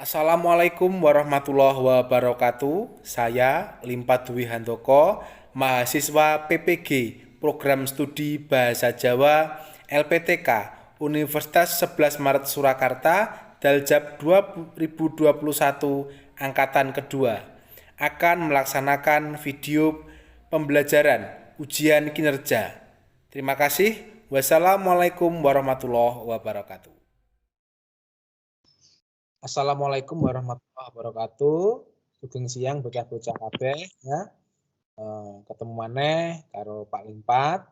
Assalamualaikum warahmatullahi wabarakatuh. Saya Limpat Dwi Handoko, mahasiswa PPG Program Studi Bahasa Jawa LPTK Universitas 11 Maret Surakarta Daljab 2021 Angkatan Kedua akan melaksanakan video pembelajaran ujian kinerja. Terima kasih. Wassalamualaikum warahmatullahi wabarakatuh. Assalamualaikum warahmatullahi wabarakatuh. Sugeng siang bocah-bocah kabeh ya. Ketemu maneh karo Pak Limpat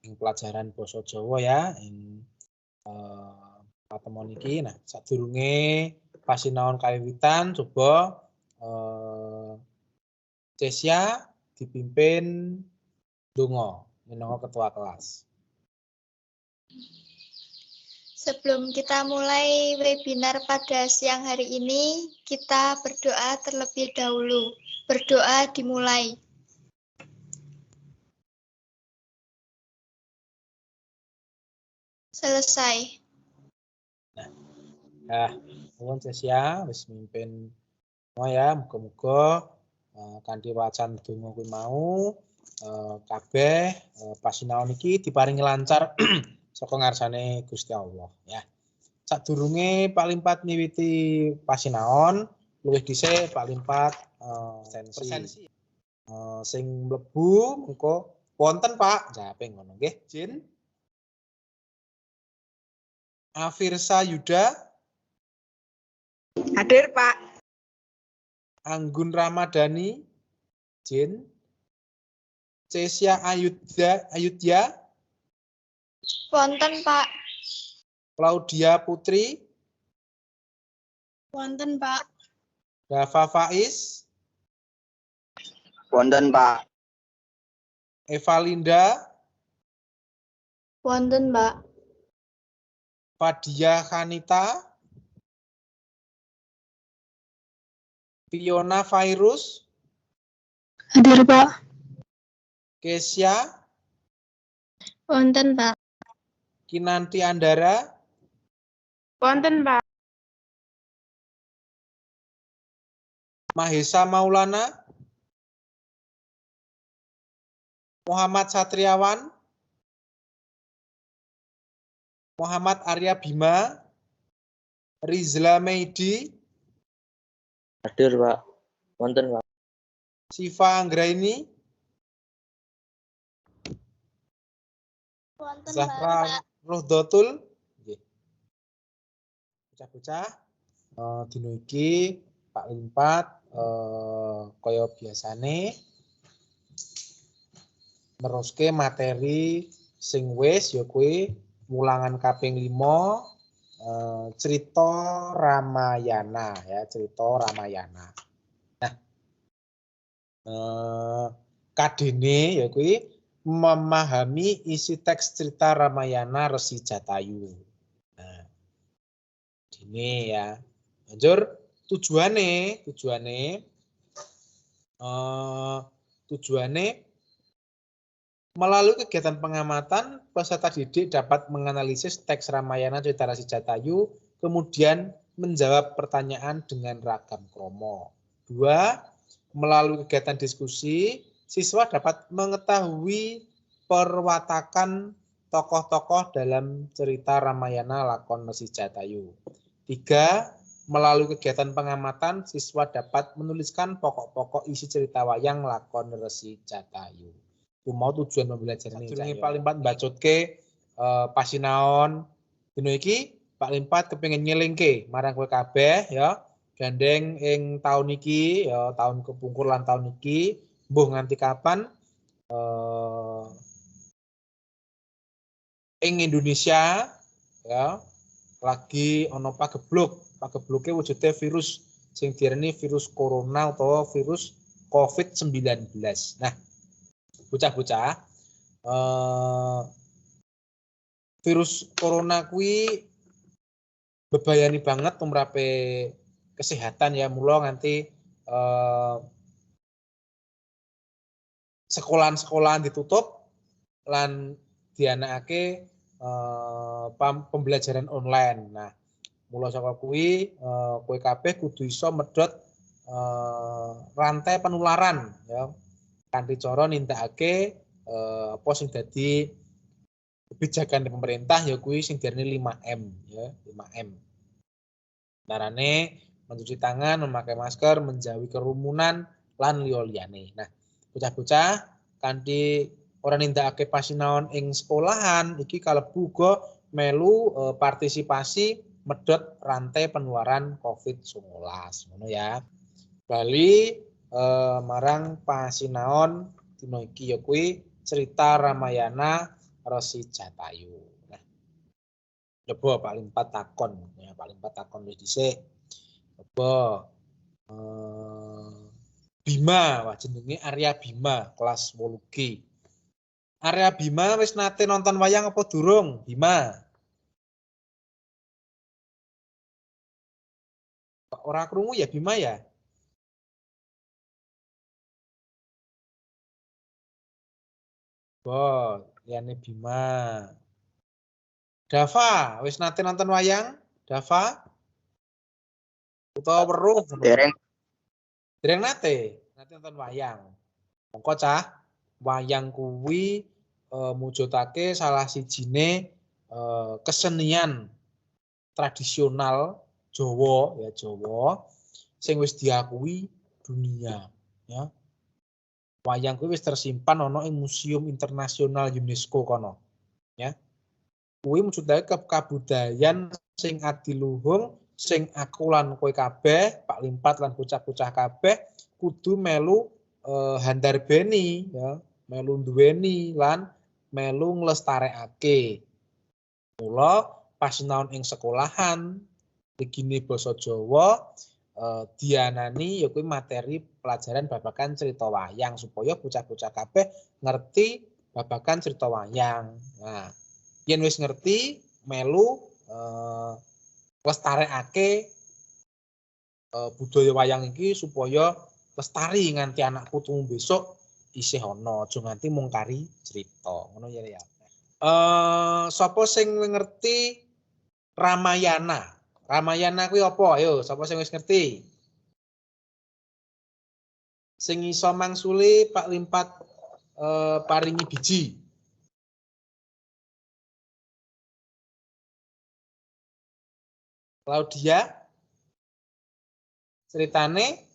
ing pelajaran basa Jawa ya ing patemon iki. Nah, sadurunge pasinaon kawiwitan coba Cesia dipimpin donga minangka ketua kelas. Sebelum kita mulai webinar pada siang hari ini, kita berdoa terlebih dahulu. Berdoa dimulai. Selesai. Nah, nuwun Cesia wis mimpin ya, muga-muga kanthi wacan donga kuwi mau kabeh pasinaon iki diparingi lancar saka ngarsane Gusti Allah ya. Sadurunge Pak Limpat miwiti pasinaon, luwih dhisik Pak Limpat presensi. Sing mlebu mengko wonten Pak, jape ngono nggih. Jin. Afirsa Yuda. Hadir Pak. Anggun Ramadhani. Jin. Cesia Ayudya. Wonten Pak. Claudia Putri. Wonten Pak. Dava Faiz. Wonten Pak. Eva Linda. Wonten Pak. Fadia Khanita. Fiona Virus. Hadir Pak. Kesia. Wonten Pak. Kinanti Andara. Wonten Pak. Mahesa Maulana. Muhammad Satriawan. Muhammad Arya Bima. Rizla Meidi. Hadir Pak. Wonten Pak. Siva Anggraini. Wonten Zahra Rohdotul. Bocah-bocah, dino iki Pak Limpat kaya biasane neruske materi sing wis ya kuwi mulangan kaping 5 cerita Ramayana ya, cerita Ramayana. Nah, kadene ya kuwi memahami isi teks cerita Ramayana Resi Jatayu. Nah, ini ya. Lanjut tujuane melalui kegiatan pengamatan peserta didik dapat menganalisis teks Ramayana cerita Resi Jatayu kemudian menjawab pertanyaan dengan ragam kromo. 2. Melalui kegiatan diskusi siswa dapat mengetahui perwatakan tokoh-tokoh dalam cerita Ramayana lakon Resi Jatayu. 3. Melalui kegiatan pengamatan, siswa dapat menuliskan pokok-pokok isi cerita wayang lakon Resi Jatayu. Itu mau tujuan pembelajaran ini. Pak Limpat mbacutke pasinaon dino iki Pak Limpat kepengin ngelingke marang kowe kabeh ya. Gandeng ing tahun iki ya, tahun kepungkur lan tahun iki mbuh nganti kapan ing Indonesia ya lagi ono pagebluk wujudnya virus sing diarani virus corona atau virus COVID-19. Nah, bocah-bocah virus corona kuwi bebayani banget tumrape kesehatan ya, mula nganti sekolahan-sekolahan ditutup lan dianakake pembelajaran online. Nah, Mula saka kuwi kowe kabeh kudu iso medhot rantai penularan ya. Kanthi cara nindakake apa sing dadi kebijakan pemerintah ya kuwi sing diarani 5M ya, 5M. Carane mencuci tangan, memakai masker, menjauhi kerumunan lan liya-liyane. Nah, bocah-bocah kanthi ora nindakake pasinaon ing sekolahan iki kalebu uga melu partisipasi medhot rantai penularan COVID-19 ngono ya. Bali marang pasinaon dina iki ya kuwi cerita Ramayana Resi Jatayu. Nah, coba paling 4 takon ya, paling 4 takon wis dhisik. Coba Bima, wah jenenge Arya Bima kelas 8G. Arya Bima wis nate nonton wayang apa durung? Bima. Ora krungu ya Bima ya? Bo, liyane Bima. Dava, wis nate nonton wayang? Dava? Utawa weruh? Dereng. Dereng nate nonton wayang. Mongko cah, wayang kuwi mujudake salah sijine kesenian tradisional Jawa ya Jawa sing wis diakui dunia ya. Wayang kuwi wis tersimpan ana ing Museum Internasional UNESCO kono ya. Kuwi mujudake kabudayan sing adiluhung sing aku lan kowe kabeh Pak Limpat lan bocah-bocah kabeh kudu melu handarbeni ya, melu duweni lan melu nglestarekake. Mula pasinaon ing sekolahan begini basa Jawa dianani ya kuwi materi pelajaran babagan cerita wayang supaya bocah-bocah kabeh ngerti babagan cerita wayang. Nah, yen wis ngerti melu lestarekake budaya wayang iki supaya lestari nganti anak putumu besok isih ana, aja nganti mung kari cerita. Ngono ya ya. Sapa sing ngerti Ramayana? Ramayana kuwi apa? Ayo, sapa sing wis ngerti? Sing iso mangsuli Pak Limpat paringi biji. Claudia? Ceritane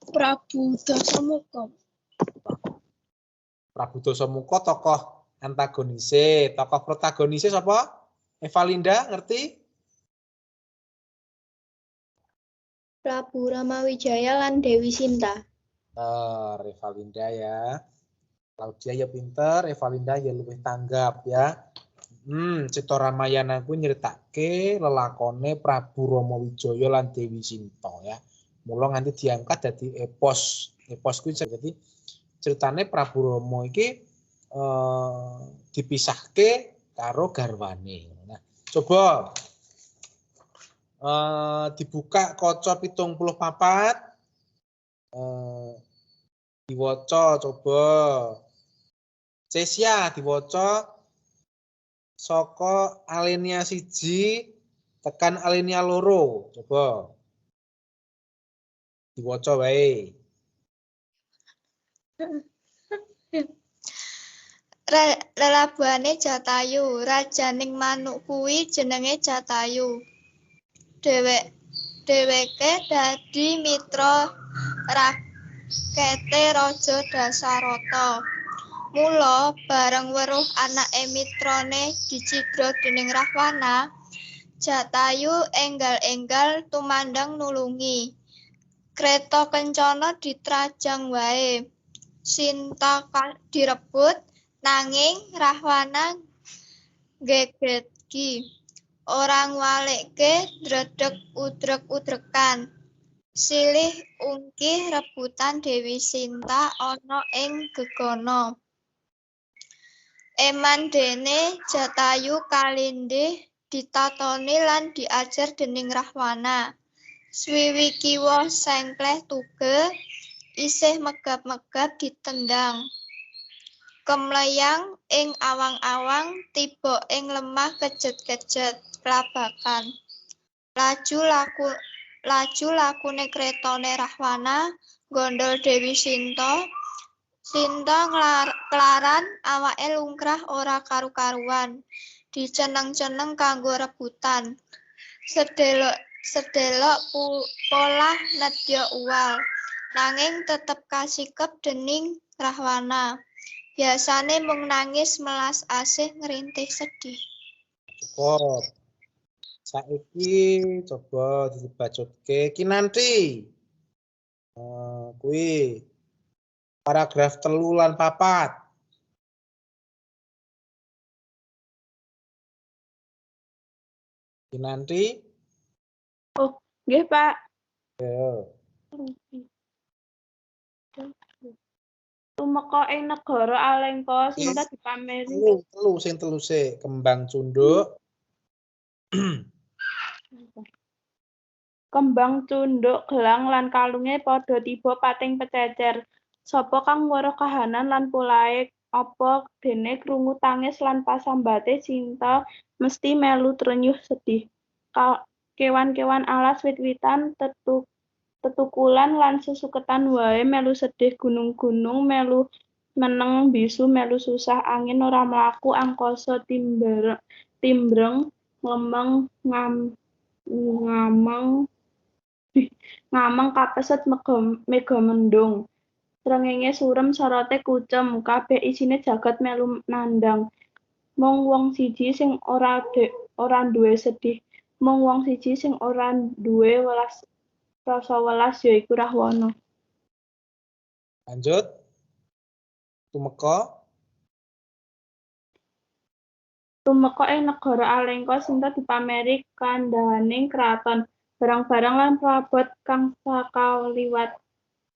Prabu Dasamuka. Prabu Dasamuka tokoh antagonise, tokoh protagonise sapa? Evalinda ngerti? Prabu Ramawijaya lan Dewi Sinta. Evalinda ya. Claudia ya pinter, Evalinda ya luwih tanggap ya. Cita Ramayana kuwi nyeritake lelakone Prabu Ramawijaya lan Dewi Sinta ya. Mula nganti diangkat dadi epos. Epos kuwi dadi ceritane Prabu Rama iki dipisahke karo garwane. Nah, coba dibuka kaca 74 diwaca coba Cesia diwaca saka alinea 1 tekan alinea 2 coba diwaca wae. Lelabuhane Jatayu, rajaning manuk kuwi jenenge Jatayu. Dheweke dadi mitra rakete Raja Dasarata. Mula bareng weruh anake mitrane dicidra dening Rahwana, Jatayu enggal-enggal tumandang nulungi. Kreta Kencana ditrajang wae. Sinta direbut nanging Rahwana gegetki. Orang walekke dredeg udrek-udrekan. Silih ungkih rebutan Dewi Sinta ana ing gegana. Eman dene Jatayu kalindih ditatoni lan diajar dening Rahwana. Swiwi kiwa sengkleh tuge isih megap-megap ditendang. Kemlayang ing awang-awang, tiba ing lemah kejet-kejet plabakan. Laju lakune kretone Rahwana, gondol Dewi Sinta. Sinta kelaran awake lungkrah ora karu-karuan. Diceneng-ceneng kanggo rebutan. Sedelok polah nedya uwal, nanging tetep kasikep dening Rahwana. Biasane mung nangis melas asih ngrintih sedih. Cukup. Saiki coba dibacutke Kinanti. Kuwi paragraf 3 lan 4. Kinanti. Oh, nggih, Pak. Yo. Tumeka ing negara Alengka Sinta dipameri. Telu sik. Kembang cunduk. Kembang cunduk gelang lan kalunge padha tiba pating pececer. Sapa kang weruh kahanan lan polahe apa dene krungu tangis lan pasambate Sinta mesti melu trenyuh sedih. Kewan-kewan alas wit-witan tetukulan lan sesuketan wae melu sedih, gunung-gunung melu meneng, bisu melu susah, angin ora mlaku, angkasa timbreng, ngemeng ngameng kapeset mega mendung. Srengenge surem sorote kucem, kabeh isine jagat melu nandhang. Mung wong siji sing ora duwe sedih, mung wong siji sing ora duwe rasa welas yaiku Rahwana. Lanjut. Tumeka ing negara Alengka Sinta dipameri kandhaning kraton, barang-barang lan prabot kang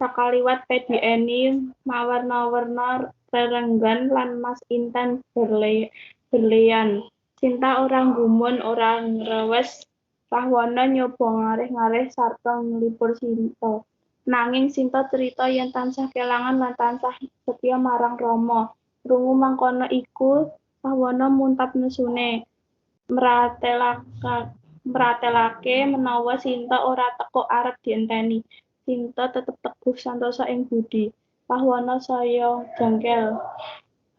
sakaliwat pedieni mawarna-warna rerenggan lan mas inten berlian. Sinta ora nggumun, ora ngrewes. Rahwana nyoba ngarih-ngarih sarta nglipur Sinta. Nanging Sinta crita yen tansah kelangan lan tansah setya marang Rama. Krungu mangkono iku Rahwana muntap nesune. Mratelake menawa Sinta ora teka arep dienteni. Sinta tetep teguh santosa ing budi. Rahwana saya jengkel.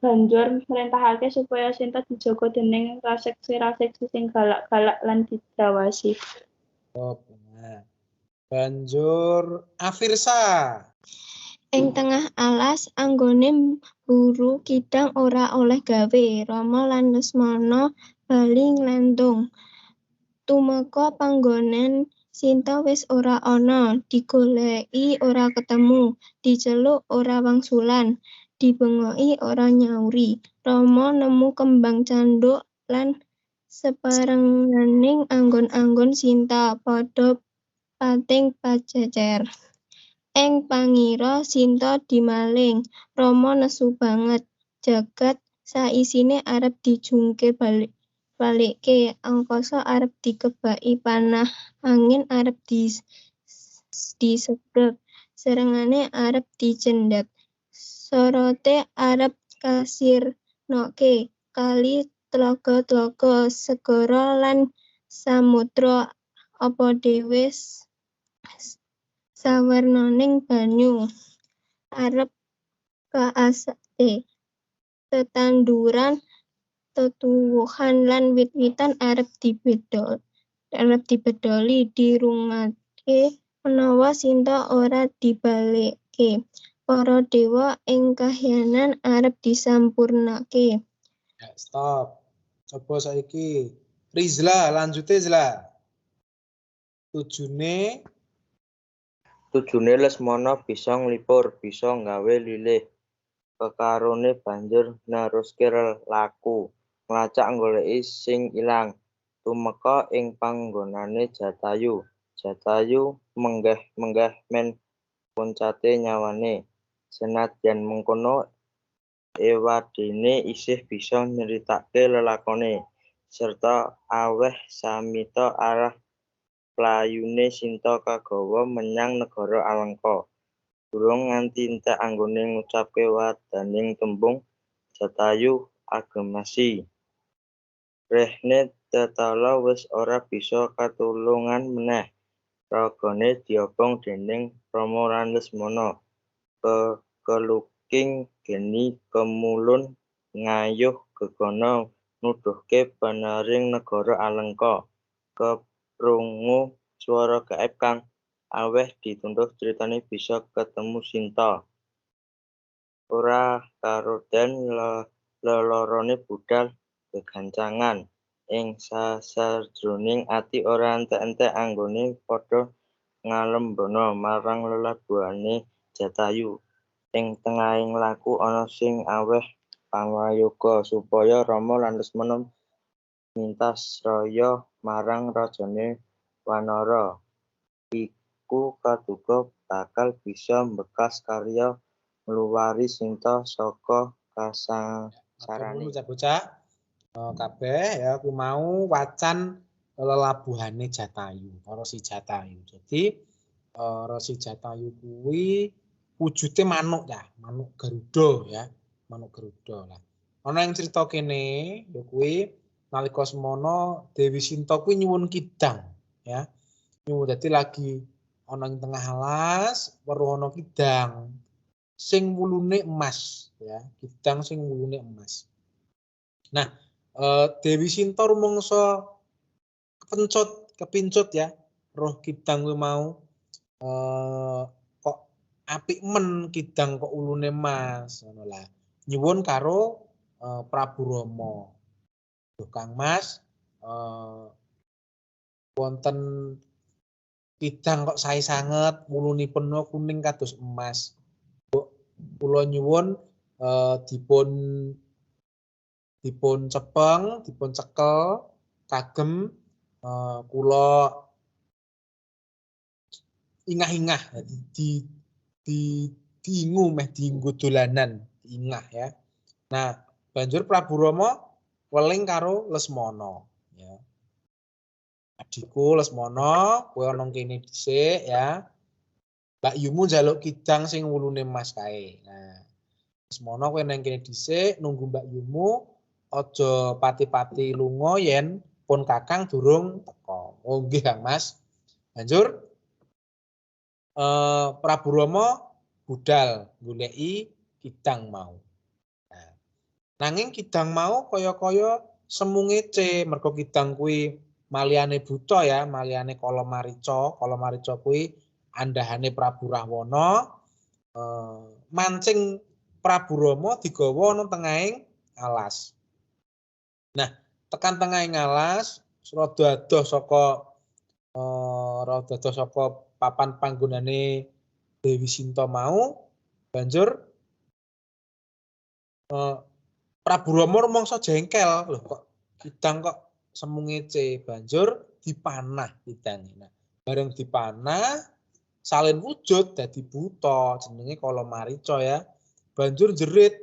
Banjur mrentahake supaya Sinta dijaga dening rasekse sing galak-galak lan dijawasi. Banjur Afirsa. Ing tengah alas anggone buru kidang ora oleh gawe, Rama lan Lesmana bali nglentung. Tumeka panggonan Sinta wis ora ana, digoleki ora ketemu, diceluk ora wangsulan, dibengoki ora nyauri. Rama nemu kembang canduk lan saperanganing anggon-anggon Sinta padha pating pacecer. Ing pangira Sinta dimaling, Rama nesu banget. Jagat saisine arep dijungke balikke, angkasa arep dikebaki panah, angin arep disegek, serengane arep dicendhet, sorote arep kasirnoke, kali tlaga-tlaga, segara lan samudra apa dhewe sawernaning banyu arep kaasate, tetanduran, tetuwuhan lan wit-witan arep dibedoli, dirungake menawa Sinta ora dibalikke. Para dewa ing kahyanan arep disampurnake. Ya, stop. Coba saiki Rizla, lanjute Zla. Tujune Lesmana bisa nglipur, bisa nggawe lilih. Kekarone banjur neruske laku, nglacak goleki sing ilang. Tumeka ing panggonane Jatayu. Jatayu menggeh-menggeh men puncate nyawane. Senadyan mengkono ewadene isih bisa nyeritake lelakone, serta aweh samita arah playune Sinta kagawa menyang negara Alengka. Durung nganti entek anggone ngucapke wadaning tembung Jatayu agemasi. Rehne tetala wis ora bisa katulungan meneh. Ragane diobong dening Rama lan Lesmana. Keluking geni kemulun ngayuh gegana nuduhke penaring negara Alengka. Keprungu swara gaib kang aweh dituduh critane bisa ketemu Sinta. Ora karoden lelorone budal gegancangan. Ing sasajroning ati ora entek-entek anggone padha ngalembana marang lelabuhane Jatayu. Ing tengahing laku ana sing aweh pangwayoga supaya Rama lan Lesmana mintasraya marang rajane Wanara. Iku kaduga bakal bisa mbekas karya ngluwari Sinta saka kasangsarane. Bocah-bocah kabeh ya aku mau wacan lelabuhane Jatayu, Resi Jatayu. Jadi Resi Jatayu kuwi wujude manuk ya, manuk Garuda ya, manuk Garuda lah. Ana yang cerita kene ya kuwi nalika semono Dewi Sinta kuwi nyuwun kidang ya. Nyuwun dadi lagi ana ing tengah alas weruh ana kidang sing wulune emas ya, kidang sing wulune emas. Nah, Dewi Sinta rumangsa kepincut ya, roh kidang kuwi mau kok apik men kidang kok ulune emas ngono lah. Nyuwun karo Prabu Rama. Duh Kang Mas, wonten kidang kok sae sanget, wulunipun kuning kados emas. Kula nyuwun dipun cepeng, dipun cekel kagem kula ingah-ingah diingu meh dienggo dolanan ingah ya. Nah, banjur Prabu Rama weling karo Lesmana ya. Adikku Lesmana, kowe ana kene dhisik ya. Mbak Yumu njaluk kidang sing wulune emas kae. Nah, Lesmana kowe nang kene dhisik nunggu Mbak Yumu. Aja pati-pati lunga yen pun Kakang durung teka. Oh nggih Kang Mas. Banjur Prabu Rama budal goleki kidang mau. Nah, nanging kidang mau kaya-kaya semu ngece mergo kidang kuwi maliyane buta ya, maliyane kala marica. Kala marica kuwi andahane Prabu Rahwana mancing Prabu Rama digawa ana tengahing alas. Nah, tekan tengahing alas, rada adoh saka papan panggonane Dewi Sinta mau, banjur Prabu Rama rumangsa jengkel, lho kok kidang kok semu ngece, banjur dipanah kidange. Nah, bareng dipanah salin wujud dadi buta, jenenge kala marica ya. Banjur jerit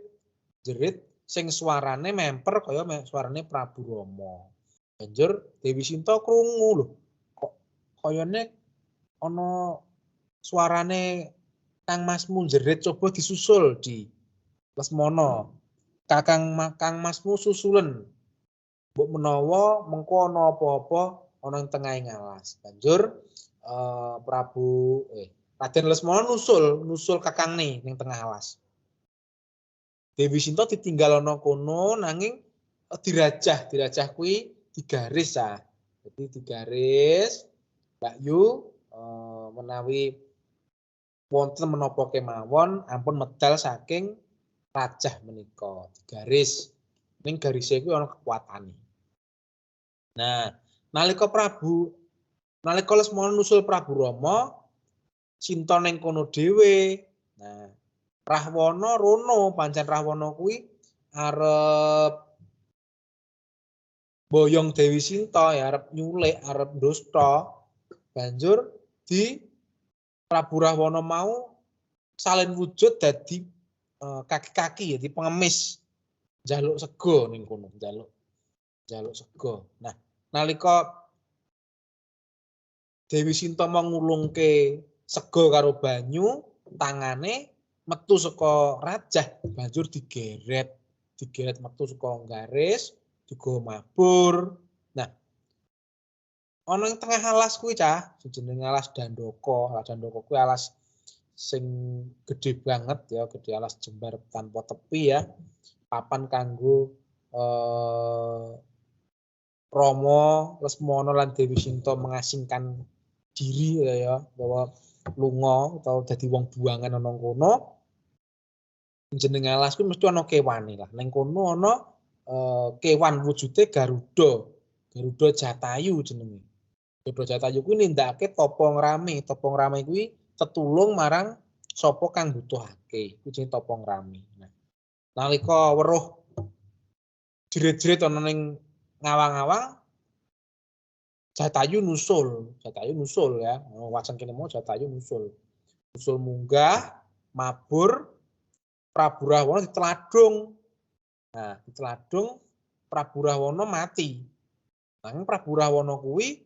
sing suarane memper kaya suarane Prabu Rama. Banjur Dewi Sinta krungu lho, kok kayane ana suarane Kang Masmu jerit, coba disusul di Lesmana. Kang Masmu susulen. Mbok menawa mengko ana apa-apa ana ing tengahing alas. Banjur Raden Lesmana nusul kakangne ning tengah alas. Dewi Sinta ditinggal ana kono nanging dirajah kuwi digaris ah. Jadi digaris Mbak Yu menawi wonten menapa kemawon ampun medal saking rajah menika digaris. Ning garise kuwi ana kekuatane. Nah, nalika Lesmana nusul Prabu Rama, Sinta ning kono dhewe. Nah, Rahwana rono, pancen Rahwana kuwi arep boyong Dewi Sinta ya, arep nyulik, arep ndusta. Banjur di Prabu Rahwana mau salin wujud dadi kaki-kaki ya, di pengemis njaluk sega ning kono, njaluk sega. Nah, nalika Dewi Sinta mau ngulungke sega karo banyu, tangane metu saka rajah banjur digeret digeret metu saka garis, digo mabur. Nah, ana ing tengah alas kuwi cah, jenenge alas Dandaka. Alas Dandaka kuwi alas sing gede banget ya, gede alas jembar tanpa tepi ya. Papan kanggo Rama, Lesmana lan Dewi Sinta mengasingkan diri ya, bahwa lunga atau dadi wong buangan ana kono. Jenenge alas kuwi mesti ana kewane lah. Ning kono ana kewan wujude Garuda. Garuda Jatayu jenenge. Garuda Jatayu kuwi nindakake tapa ngrame. Tapa ngrame kuwi tetulung marang sapa kang butuhake. Kuwi jenenge tapa ngrame. Nah, nalika weruh jerit-jerit ana ning ngawang-ngawang, Jatayu nusul ya. Wacan kene mau Jatayu nusul. Nusul munggah, mabur, Prabu Rahwana diteladung. Nah, diteladung Prabu Rahwana mati. Nanging Prabu Rahwana kuwi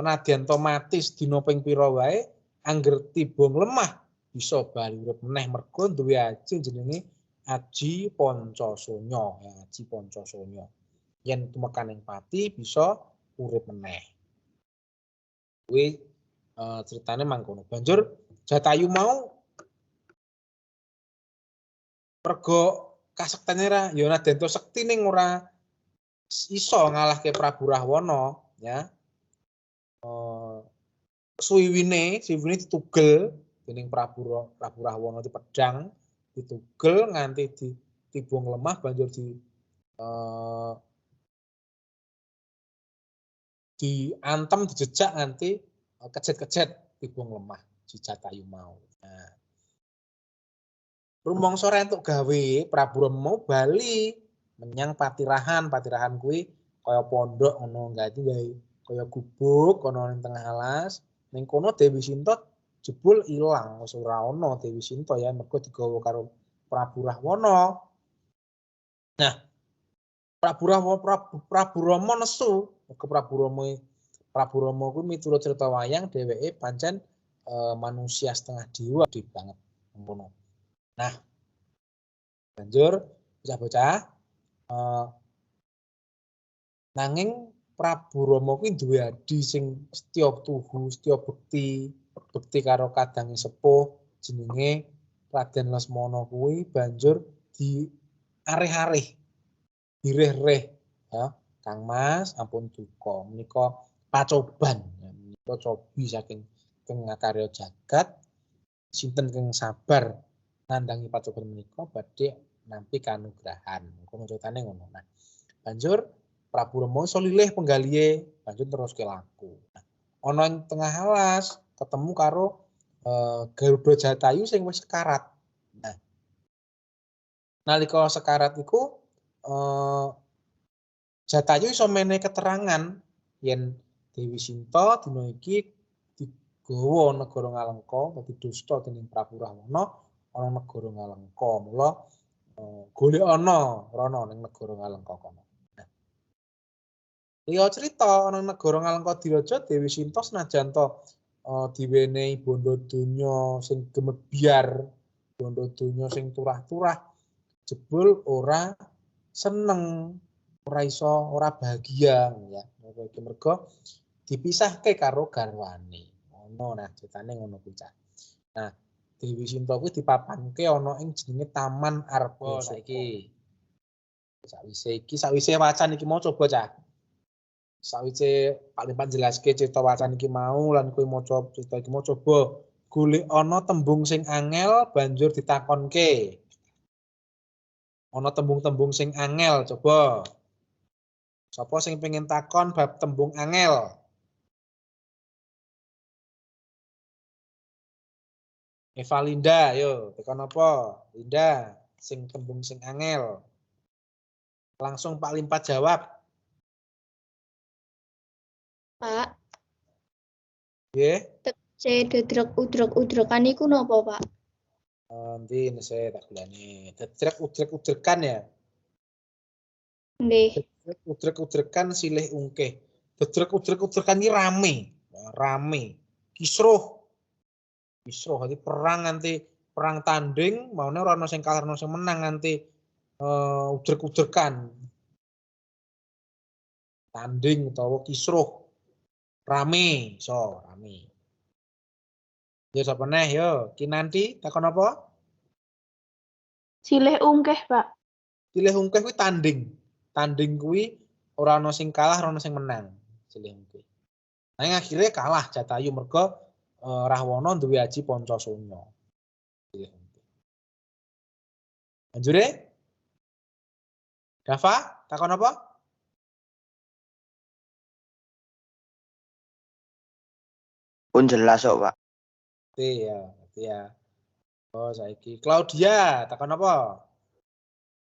nadyan to mati dina ping pira wae, angger tiba lemah bisa bali urip meneh mergo duwe aji jenenge Aji Pancasanya, ya, Aji Pancasanya. Yen tumekaning pati bisa urip meneh. Kuwi ceritane mangkono. Banjur Jatayu mau mergo kasektene ra ya nadyan to sekti ning ora iso ngalahke Prabu Rahwana ya. Suwiwine ditugel dening Prabu Rahwana dipedhang, ditugel nganti ditibung lemah banjur diantem dijejak nganti kejet-kejet tibung lemah si Jatayu mau. Nah, rumangsa entuk gawe Prabu Rama bali menyang Patirahan. Patirahan kuwi kaya pondok ngono, ganti gawe kaya gubuk ana ning tengah alas. Ning kono Dewi Sinta jebul ilang, wis ora ana Dewi Sinta ya, mergo digawa karo Prabu Rahwana. Nah, Prabu Rama nesu, mergo Prabu Rama kuwi miturut cerita wayang dheweke pancen manusia setengah dewa gede banget ngono. Nah, banjur bocah-bocah nanging Prabu Rama kuwi duwe adi sing setya tuhu, setya bekti karo kadange sepuh jenenge Raden Lesmana kuwi banjur diareh-areh, direh-reh ya. Kang Mas ampun duka menika pacoban ya, menika cobi saking Kang Ngakarya Jagat. Sinten kang sabar nandangi pacoban menika badhe nampi kanugrahan. Kono ceritane ngono. Nah, banjur Prabu Rama iso lilih penggalihe, banjur terus laku. Nah, ana ing tengah alas ketemu karo Garuda Jatayu sing wis sekarat. Nah, nalika sekarat iku Jatayu iso menehi keterangan yen Dewi Sinta dina iki digawa negara Ngalengka dadi dusta dening Prabu Rahwana ana negara Ngalengka. Mula golek ana rono ning negara Ngalengka kono. Liya cerita ana negara Ngalengka Diraja Dewi Sinta senajan to diwenehi bondo donya sing gemebyar, bondo donya sing turah-turah, jebul ora seneng, ora bahagia ya. Mergo dipisahke karo garwane. Ngono nah ceritane ngono kuwi cah. Nah, Dewi Sinta kuwi dipapanke ana ing jenenge Taman Arga saiki. Sawise wacan iki mau coba cah. Sawise paling panjelaske cerita wacan iki mau lan kowe maca cerita iki mau coba golek ana tembung sing angel banjur ditakonke. Ana tembung-tembung sing angel coba. Sapa sing pengen takon bab tembung angel? Eva Linda, yo tekan apa? Linda, sing tembung sing angel. Langsung Pak Limpat jawab. Pak. Nggih. C udrek-udrek-udrekan iku napa, Pak? Nanti saya tak bilani. Udrek-udrekan ya. Nggih. Udrek-udrekan silih ungkeh. Udrek-udrekan iki rame. Kisruh. Jadi perang nanti perang tanding, maune ora ana sing kalah ana sing menang nanti ujrek-ujrekan, tanding utawa kisruh, rame, so rame. Yo sapa neh yo, Kinanti takon apa? Silih ungkeh, Pak. Silih ungkeh kuwi tanding. Tanding kuwi ora ana sing kalah, ora ana sing menang. Silih ungkeh. Nah, akhirnya kalah Jatayu mergo Rahwana duwe aji Pancasanya. Silih ungkeh. Lanjut Dava, takon apa? Pun jelas kok, Pak. Ya. Oh, saiki Claudia, takon apa?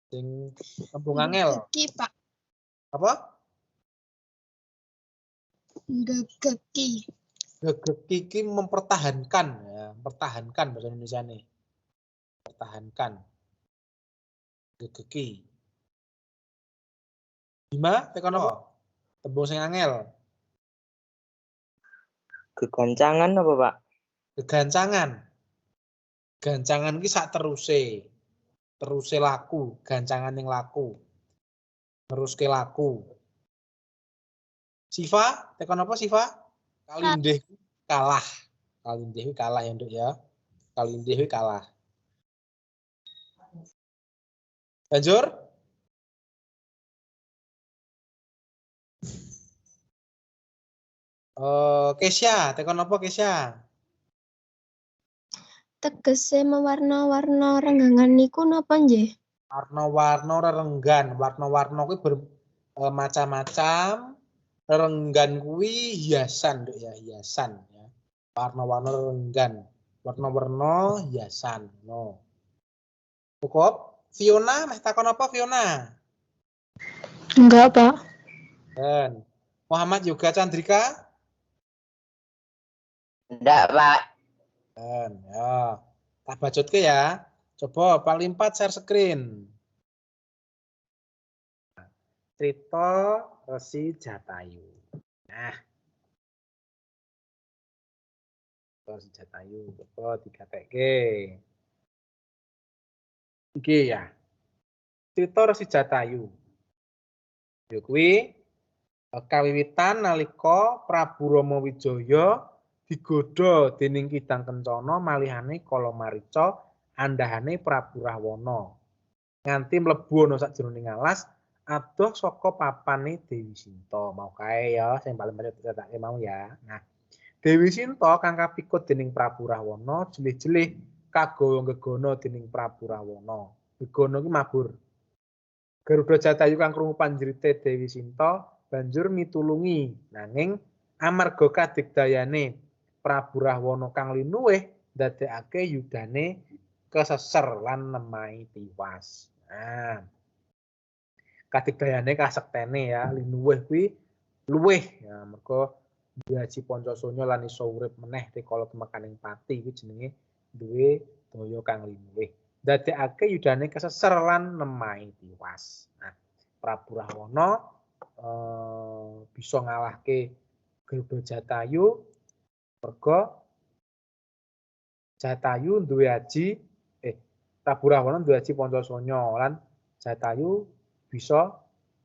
Sing tembung angel. Gegeki, Pak. Apa? Gegeki. Gegeki iki mempertahankan ya, mempertahankan bahasa Indonesia nih. Pertahankan. Gegeki. Bima, takon apa? Tembung sing angel. Kegancangan apa, Pak? Gegancangan. Gancangan ki sak teruse. Teruse laku, gancangan yang laku. Teruske laku. Siva, tekan apa Siva? Kalindih kalah. Kalindih kalah ya, Nduk ya. Kalindih kalah. Lanjut. Kesya, tekan apa Kesya? Tegese mewarna-warna renggangan niku napa nggih? Warna-warna rerenggan, warna-warna kuwi bermacam-macam. Renggan kuwi hiasan, Nduk ya, hiasan ya. Warna-warna renggan, warna-warna hiasan. No. Cukup? Fiona, meh takon apa Fiona? Enggak, Pak. Dan Muhammad Yoga Chandrika? Enggak, Pak. Dan ya, tak bacotke ya. Coba paling 4 share screen. Crita Resi Jatayu. Nah. Resi Jatayu, coba digatekke. Iki ya. Crita Resi Jatayu. Ya kuwi kawiwitan nalika Prabu Rama Wijaya digodha dening Kidang Kencana malihane Kala Marica andhahane Prabu Rahwana. Nganti mlebu ana sakjroning alas adoh saka papane Dewi Sinta. Mau kae ya sing paling penting mau ya. Nah, Dewi Sinta kang kapikut dening Prabu Rahwana jelih-jelih kagawa gegana dening Prabu Rahwana. Gegana ki mabur. Garuda Jatayu kang krungu panjrite Dewi Sinta banjur mitulungi nanging amarga kadigdayane Prabu Rahwana kang linuwih ndadekake yudane keseser lan nemahi tiwas. Nah, kadigdayane kasektene ya, linuwih kuwi luwih ya merga Haji Pancasanya lan iso urip meneh rikala tumekaning pati iki jenenge duwe daya kang linuwih. Ndadekake yudane keseser lan nemahi tiwas. Nah, Prabu Rahwana bisa ngalahke Garuda Jatayu merga Jatayu duwe aji Prabu Rahwana duwe aji Pancasanya lan Jatayu bisa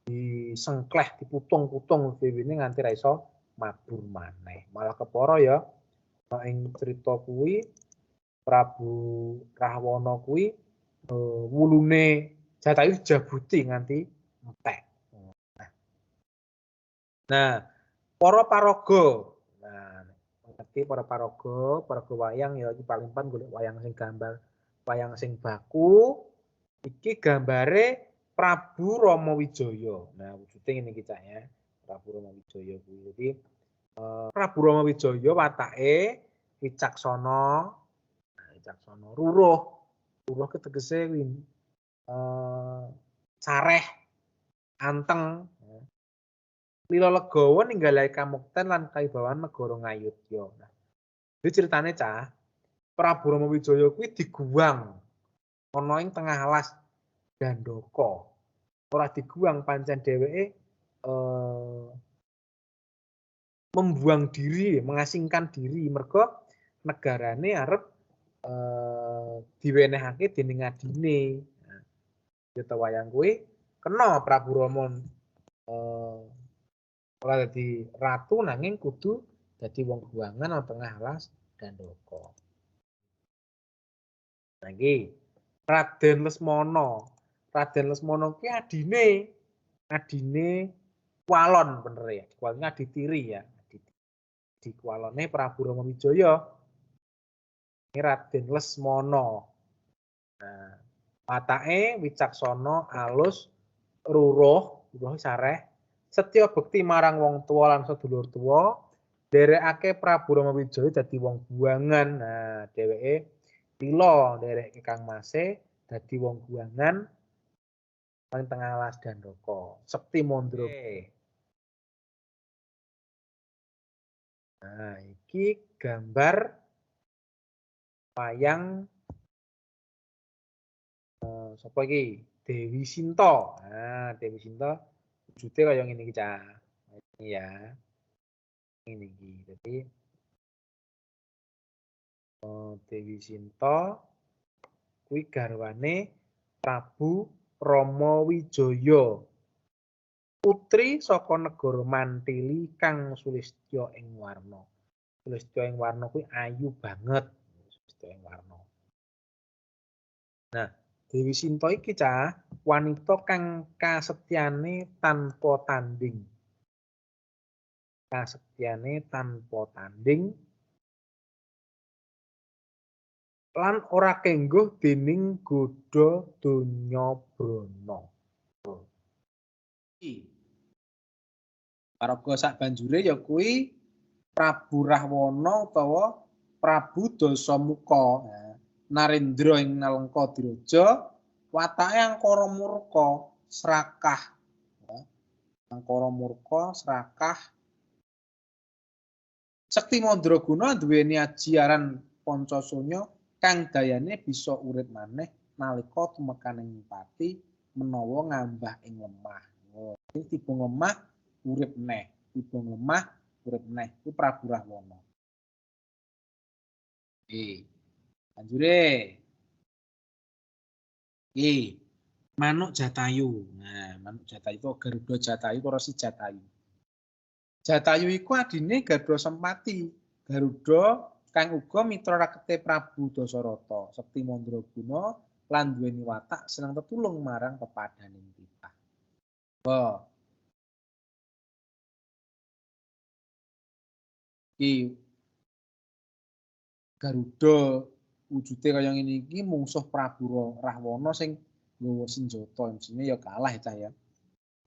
disengkleh diputung-putung dewene nganti ra iso mabur maneh. Malah kepara ya ing crita kuwi Prabu Rahwana kuwi wulune Jatayu jabuti nganti entek. Nah, para paraga. Nah, ngerti para paraga wayang ya iki paling pan golek wayang sing gambar, wayang sing baku. Iki gambare Prabu Rama Wijaya. Nah, wujude ngene iki Cak ya. Prabu Rama Wijaya kuwi. Jadi Prabu Rama Wijaya watake wicaksana, wicaksana ruruh. Ruruh ki tegese kuwi sareh, anteng. Lila legawa ninggalake kamukten lan kaibawan negara Ngayodya. Nah, iki ceritane Cah, Prabu Rama Wijaya kuwi diguwang ana ing tengah alas Dandaka. Ora diguwang pancen dheweke membuang diri, mengasingkan diri merga negarane arep diwenehake dening adine. Nah, Yuta wayang kuwi kena Prabu Rama ora dadi ratu nanging kudu dadi wong buangan ana tengah alas Dandaka. Nah iki Raden Lesmana. Raden Lesmana kuwi adine Kwalon bener ya. Kwalon aditiri ya. Di Kwalone Prabu Rama Wijaya. Ini Raden Lesmana. Nah, watake wicaksana, alus, ruruh sareh, setya bekti marang wong tuwa lan sedulur tuwa, nderekake Prabu Rama Wijaya dadi wong buangan. Nah, dheweke pila ndereke kangmase dadi wong buangan paling tengah alas Dandaka. Sekti Mandra. Nah, iki gambar wayang sapa iki? Dewi Sinta. Nah, Dewi Sinta wujude kaya ngene iki, Cah. Ini ya. Ini iki. Jadi Dewi Sinta kuwi garwane Prabu Rama Wijaya. Putri saka negara Mantili kang sulistya ing warna. Sulistya ing warna kuwi ayu banget. Sulistya ing warna. Nah, Dewi Sinta iki Cah, wanita kang kasetyane tanpa tanding. Kasetyane tanpa tanding lan ora kengguh dening godha donya brana. Paraga sak banjure ya kuwi Prabu Rahwana utawa Prabu Dasamuka. Narendra ing Nalengka Diraja watake angkara murka serakah. Angkara murka serakah. Sekti Mandraguna duweni ajiaran Pancasanya kang dayane bisa urip maneh nalika tumekaning pati menawa ngambah ing lemah. Iki tiba lemah urip neh, tiba lemah urip neh. Iku Prabu Rahwana. Banjure iki manuk Jatayu. Nah, manuk Jatayu itu Garuda Jatayu karo si Jatayu. Jatayu iku adine Garuda Sempati. Garuda kang uga mitra rakete Prabu Dasarata, Sekti Mandraguna lan duweni watak seneng tetulung marang pepadaning titah. Iki Garuda wujude kaya ngene iki mungsuh Prabu Rahwana sing nggawa senjata, mestine ya kalah ya Cah ya.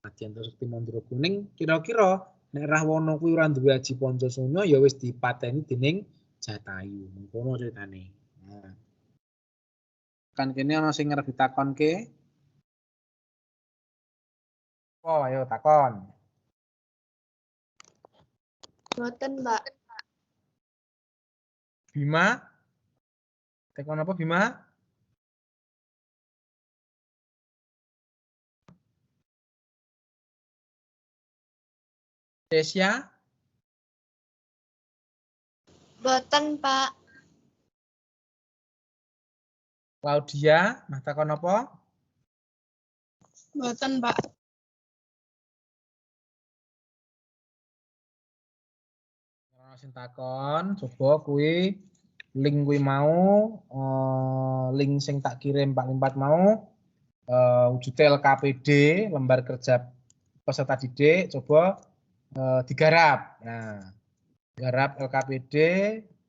Nadyan Sekti Mandraguna kira-kira nek Rahwana kuwi ora duwe aji Pancasanya ya wis dipateni dening Jatayu. Mengkono ceritane. Nah. Kan kene ana sing arep ditakonke. Oh, ayo takon. Boten, Mbak. Bima? Takon apa Bima? Desya? Boten, Pak. Claudia, mah takon apa? Boten, Pak. Ora sing takon, coba kuwi link kuwi mau link sing tak kirim Pak Limpat mau wujude LKPD, lembar kerja peserta didik, coba digarap. Nah, garap LKPD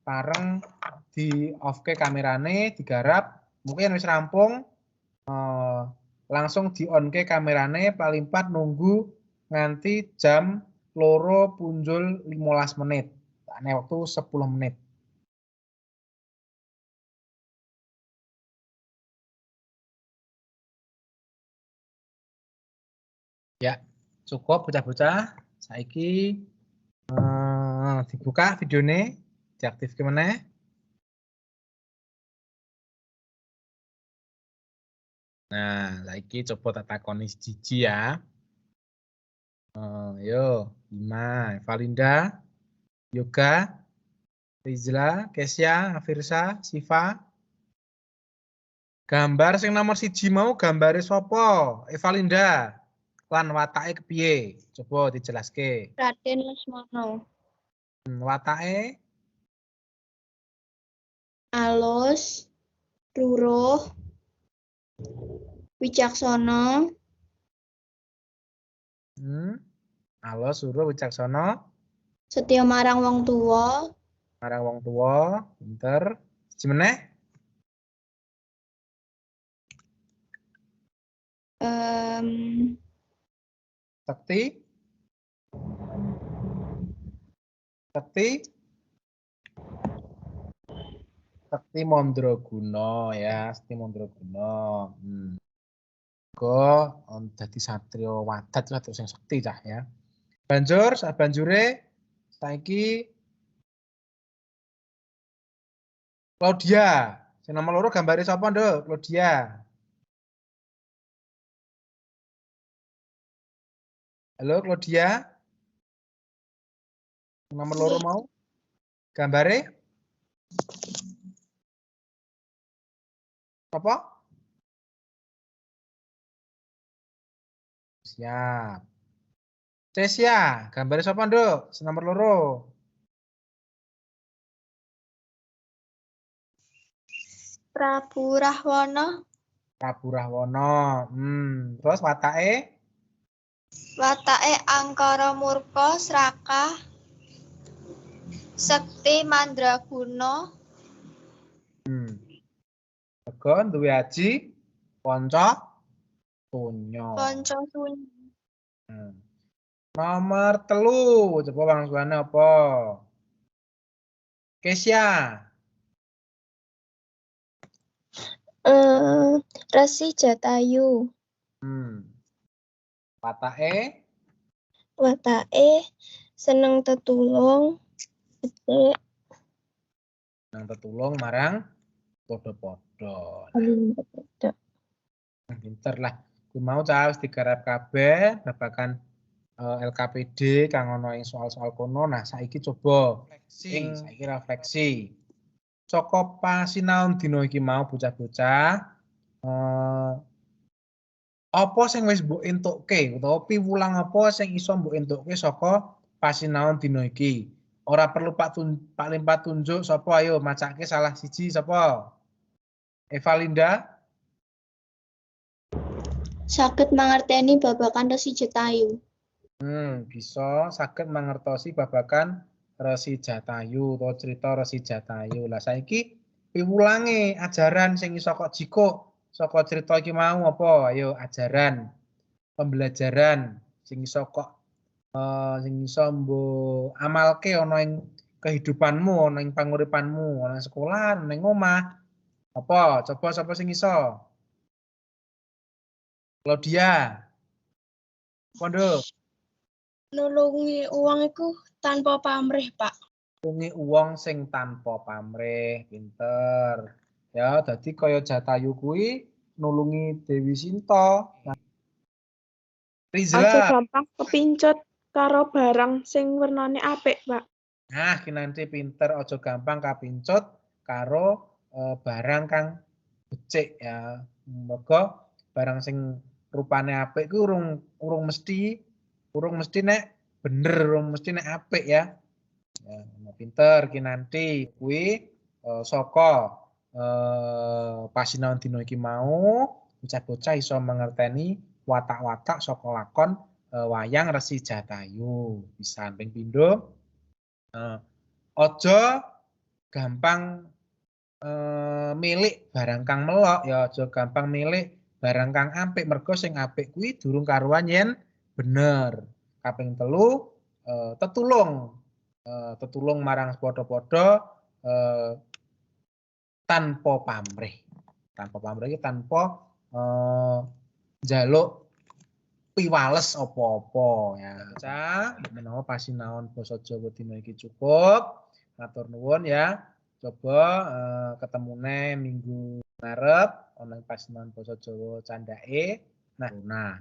pareng di off-ke kamerane, digarap, mungkin wis rampung, langsung di on-ke kamerane, paling 4 nunggu nganti jam 2:15 menit. Ane waktu 10 menit. Ya, cukup bocah-bocah. Saiki dibuka videonya, diaktif gimana? Nah, saiki coba tak takoni siji ya. Yo, Bima, Valinda, Yoga, Rizla, Kesya, Afirsa, Siva. Gambar sing nomor 1 mau gambare sapa? Evalinda. Lan watake kepiye? Coba dijelaske. Raden Lesmono. Watake Alus, ruruh, wicaksana, alus suruh wicaksana setya marang wong tuwa, marang wong tuwa, pinter. Siji meneh? Sekti? Sekti? Sekti Mandraguna ya, Sekti Mandraguna. Dadi satriya wadat lah terus sing sekti cah ya. Banjur sabanjure saiki Claudia. Sing nomor 2 gambare sapa, Nduk? Claudia. Halo Claudia. Sing nomor 2 mau gambare apa? Siap. Cesia, gambare sapa, Nduk? Sing nomor 2. Prabu Rahwana, Prabu Rahwana. Terus watake? watake angkara murka srakah, sekti mandraguna, Mergo duwe aji kanca donya. kanca sunyi. Nomor 3, coba wangsuane apa? Kesia. Resi Jatayu. Watake? Watake seneng tetulung, becik, Nang tetulung marang padha-padha. Pinter lah. Ku mau cah wis digarap kabeh babagan LKPD kang ana ing soal-soal kono. Nah, saiki coba refleksi. Saka pasinaon dina iki mau bocah-bocah apa sing wis mbok entukke utawa piwulang apa sing iso mbok entukke saka pasinaon dina iki? Ora perlu Pak tunjuk sapa, ayo macake salah siji sapa? Evalinda? Saged mangerteni babagan Resi Jatayu. Bisa saged mangertosi babagan Resi Jatayu utawa cerita Resi Jatayu. Lah saiki piwulange ajaran sing iso kok jikuk saka cerita iki mau apa? Ayo ajaran, pembelajaran sing iso kok sing iso mbok amalke ana ing kehidupanmu, ana ing panguripanmu, ana ing sekolah, ana ing omah. Apa? Coba sapa sing iso? Claudia. Pondok. Nulungi uang iku tanpa pamrih, Pak. Nulungi uang sing tanpa pamrih, pinter. Ya, dadi kaya Jatayu kuwi nulungi Dewi Sinta. Rizla. Aja gampang kepincut karo barang sing wernane apik, Pak. Nah, kinanti pinter aja gampang kapincut karo barang kang becik ya. Mergo barang sing rupane apik kuwi urung mesti nek bener, urung mesti nek apik ya. Ya, pinter kinanti kuwi saka pasinaon dina iki mau bocah-bocah iso mangerteni watak-watak saka lakon wayang Resi Jatayu. Pisan ping pindho aja gampang milik barang kang melok ya, aja gampang milik barang kang apik mergo sing apik kuwi durung karuan yen bener. Kaping 3 tetulung marang padha-padha tanpa pamrih. Tanpa pamrih iki tanpa njaluk piwales apa-apa ya. Cah, menawa pasinaon basa Jawa dina iki cukup. Matur nuwun ya. Coba ketemune minggu ngarep ana pasinaon basa Jawa candake. Nah,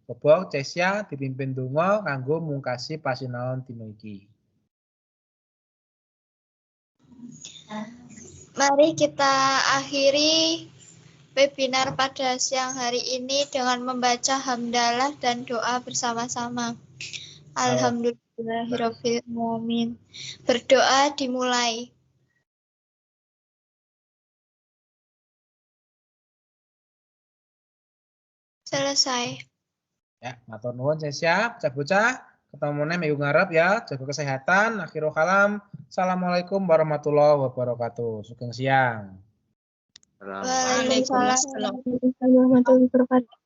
coba Cesia dipimpin donga kanggo mungkasi pasinaon dina iki. Mari kita akhiri webinar pada siang hari ini dengan membaca hamdalah dan doa bersama-sama. Alhamdulillahirabbil alamin. Berdoa dimulai. Selesai. Ya, matur nuwun saya siap, bocah-bocah. Ketemu minggu ngarep ya, jaga kesehatan. Akhirul kalam. Assalamualaikum warahmatullahi wabarakatuh. Sugeng siang. Waalaikumsalam. Warahmatullahi wabarakatuh.